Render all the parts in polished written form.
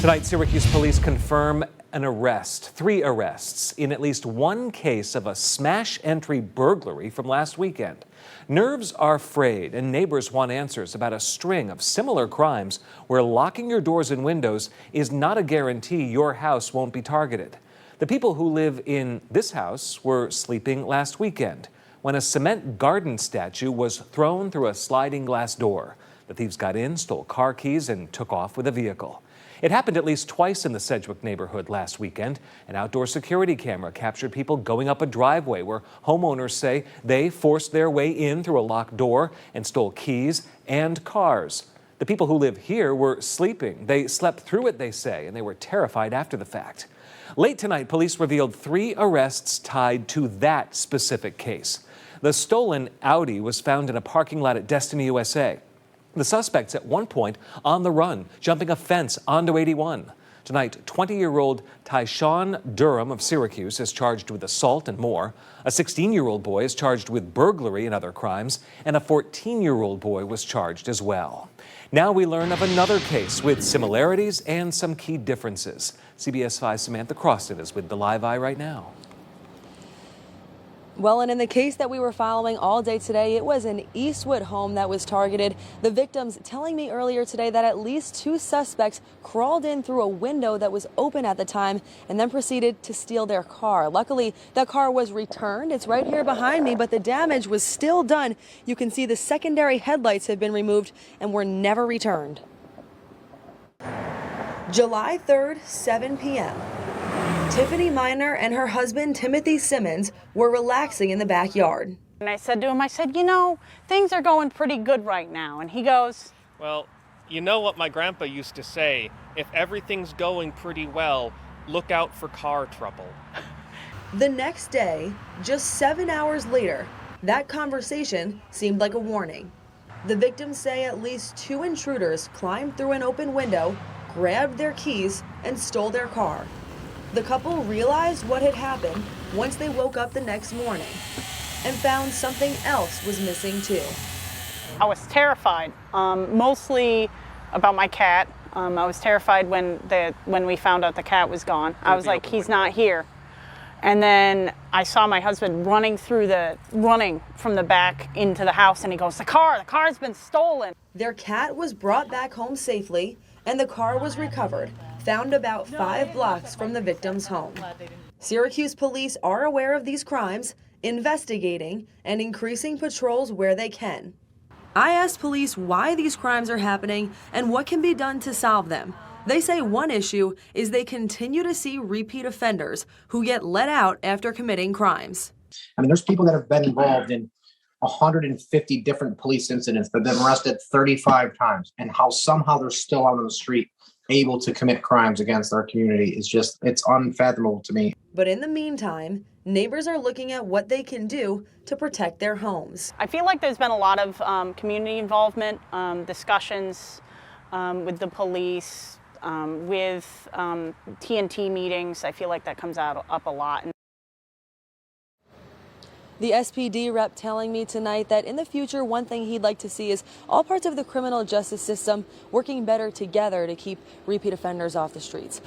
Tonight, Syracuse police confirm three arrests in at least one case of a smash entry burglary from last weekend. Nerves are frayed and neighbors want answers about a string of similar crimes where locking your doors and windows is not a guarantee your house won't be targeted. The people who live in this house were sleeping last weekend when a cement garden statue was thrown through a sliding glass door. The thieves got in, stole car keys, and took off with a vehicle. It happened at least twice in the Sedgwick neighborhood last weekend. An outdoor security camera captured people going up a driveway where homeowners say they forced their way in through a locked door and stole keys and cars. The people who live here were sleeping. They slept through it, they say, and they were terrified after the fact. Late tonight, police revealed 3 arrests tied to that specific case. The stolen Audi was found in a parking lot at Destiny, USA. The suspects at one point on the run, jumping a fence onto 81. Tonight, 20-year-old Tyshawn Durham of Syracuse is charged with assault and more. A 16-year-old boy is charged with burglary and other crimes, and a 14-year-old boy was charged as well. Now we learn of another case with similarities and some key differences. CBS 5's Samantha Croston is with the Live Eye right now. Well, and in the case that we were following all day today, it was an Eastwood home that was targeted. The victims telling me earlier today that at least 2 suspects crawled in through a window that was open at the time and then proceeded to steal their car. Luckily, the car was returned. It's right here behind me, but the damage was still done. You can see the secondary headlights have been removed and were never returned. July 3rd, 7 p.m. Tiffany Miner and her husband, Timothy Simmons, were relaxing in the backyard. And I said to him, you know, things are going pretty good right now. And he goes, well, you know what my grandpa used to say, if everything's going pretty well, look out for car trouble. The next day, just 7 hours later, that conversation seemed like a warning. The victims say at least 2 intruders climbed through an open window, grabbed their keys, and stole their car. The couple realized what had happened once they woke up the next morning and found something else was missing too. I was terrified, mostly about my cat. I was terrified when we found out the cat was gone. I was like, he's not here. And then I saw my husband running from the back into the house, and he goes, the car's been stolen. Their cat was brought back home safely, and the car was recovered, found about 5 blocks from the victim's home. Syracuse police are aware of these crimes, investigating and increasing patrols where they can. I asked police why these crimes are happening and what can be done to solve them. They say one issue is they continue to see repeat offenders who get let out after committing crimes. I mean, there's people that have been involved in 150 different police incidents that have been arrested 35 times, and how somehow they're still out on the street able to commit crimes against our community is just, it's unfathomable to me. But in the meantime, neighbors are looking at what they can do to protect their homes. I feel like there's been a lot of community involvement, discussions with the police, with TNT meetings. I feel like that comes up a lot. The SPD rep telling me tonight that in the future, one thing he'd like to see is all parts of the criminal justice system working better together to keep repeat offenders off the streets.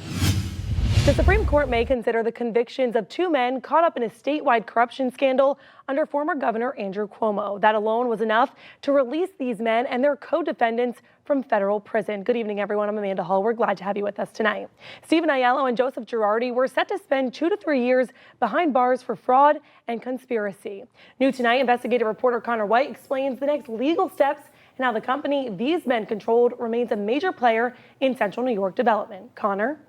The Supreme Court may consider the convictions of 2 men caught up in a statewide corruption scandal under former Governor Andrew Cuomo. That alone was enough to release these men and their co-defendants from federal prison. Good evening, everyone. I'm Amanda Hall. We're glad to have you with us tonight. Stephen Aiello and Joseph Girardi were set to spend 2 to 3 years behind bars for fraud and conspiracy. New tonight, investigative reporter Connor White explains the next legal steps and how the company these men controlled remains a major player in Central New York development. Connor?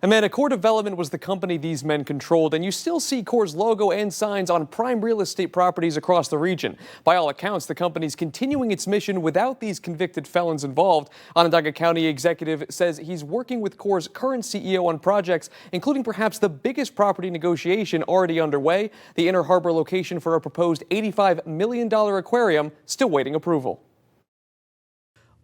Amanda, Core Development was the company these men controlled, and you still see Core's logo and signs on prime real estate properties across the region. By all accounts, the company's continuing its mission without these convicted felons involved. Onondaga County executive says he's working with Core's current CEO on projects, including perhaps the biggest property negotiation already underway, the Inner Harbor location for a proposed $85 million aquarium, still waiting approval.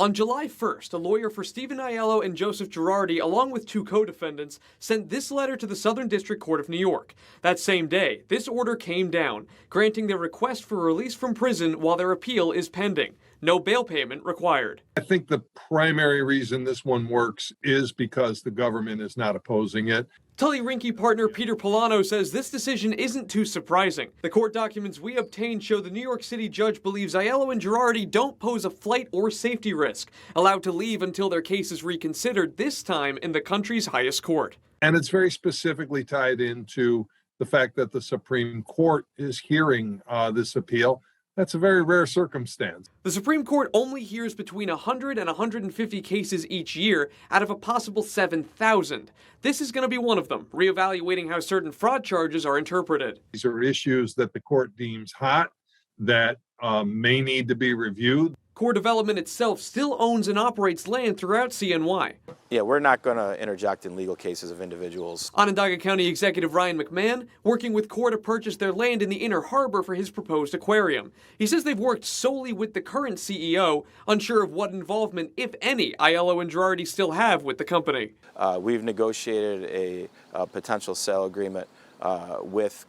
On July 1st, a lawyer for Stephen Aiello and Joseph Girardi, along with 2 co-defendants, sent this letter to the Southern District Court of New York. That same day, this order came down, granting their request for release from prison while their appeal is pending. no bail payment required. I think the primary reason this one works is because the government is not opposing it. Tully Rinke partner Peter Polano says this decision isn't too surprising. The court documents we obtained show the New York City judge believes Aiello and Girardi don't pose a flight or safety risk, allowed to leave until their case is reconsidered, this time in the country's highest court. And it's very specifically tied into the fact that the Supreme Court is hearing this appeal. That's a very rare circumstance. The Supreme Court only hears between 100 and 150 cases each year out of a possible 7,000. This is going to be one of them, reevaluating how certain fraud charges are interpreted. These are issues that the court deems hot, that may need to be reviewed. Core Development itself still owns and operates land throughout CNY. Yeah, we're not going to interject in legal cases of individuals. Onondaga County Executive Ryan McMahon working with Core to purchase their land in the Inner Harbor for his proposed aquarium. He says they've worked solely with the current CEO, unsure of what involvement, if any, Aiello and Girardi still have with the company. We've negotiated a potential sale agreement with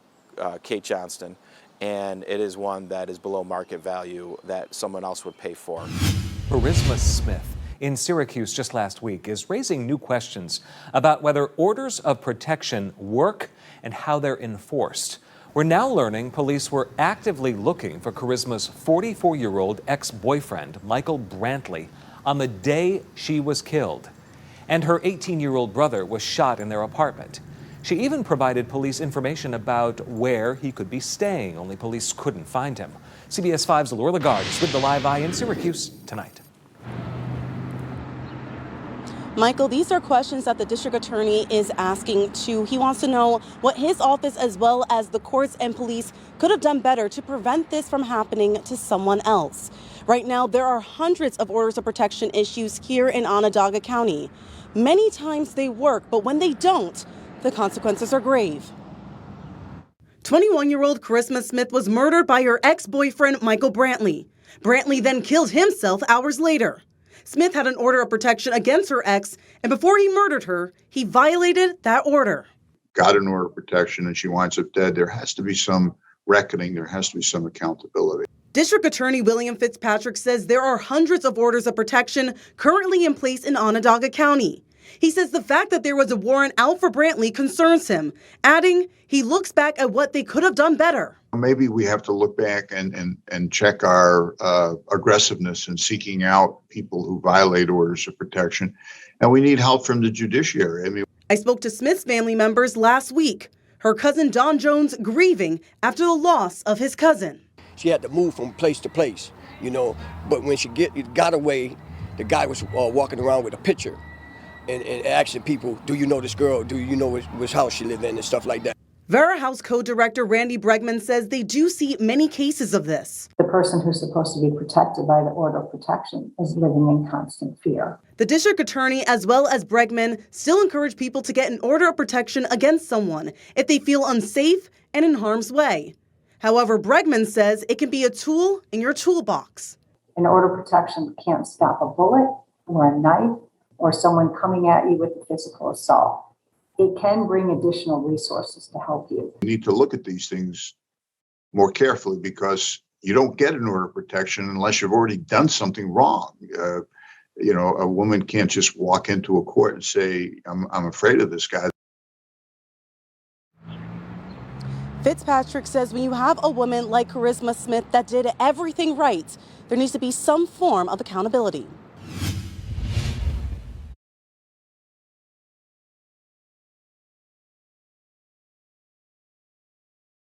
Kate Johnston, and it is one that is below market value that someone else would pay for. Charisma Smith in Syracuse just last week is raising new questions about whether orders of protection work and how they're enforced. We're now learning police were actively looking for Charisma's 44-year-old ex-boyfriend, Michael Brantley, on the day she was killed. And her 18-year-old brother was shot in their apartment. She even provided police information about where he could be staying, only police couldn't find him. CBS 5's Laura Lagarde is with the Live Eye in Syracuse tonight. Michael, these are questions that the district attorney is asking too. He wants to know what his office as well as the courts and police could have done better to prevent this from happening to someone else. Right now, there are hundreds of orders of protection issues here in Onondaga County. Many times they work, but when they don't, the consequences are grave. 21-year-old Charisma Smith was murdered by her ex-boyfriend, Michael Brantley. Brantley then killed himself hours later. Smith had an order of protection against her ex, and before he murdered her, he violated that order. Got an order of protection and she winds up dead. There has to be some reckoning. There has to be some accountability. District Attorney William Fitzpatrick says there are hundreds of orders of protection currently in place in Onondaga County. He says the fact that there was a warrant out for Brantley concerns him, adding he looks back at what they could have done better. Maybe we have to look back and check our aggressiveness in seeking out people who violate orders of protection. And we need help from the judiciary. I spoke to Smith's family members last week. Her cousin Don Jones grieving after the loss of his cousin. She had to move from place to place, but when she got away, the guy was walking around with a picture and asking people, do you know this girl? Do you know which house she lived in and stuff like that? Vera House co-director Randy Bregman says they do see many cases of this. The person who's supposed to be protected by the order of protection is living in constant fear. The district attorney, as well as Bregman, still encourage people to get an order of protection against someone if they feel unsafe and in harm's way. However, Bregman says it can be a tool in your toolbox. An order of protection can't stop a bullet or a knife or someone coming at you with a physical assault. It can bring additional resources to help you. We need to look at these things more carefully because you don't get an order of protection unless you've already done something wrong. A woman can't just walk into a court and say, I'm afraid of this guy. Fitzpatrick says when you have a woman like Charisma Smith that did everything right, there needs to be some form of accountability.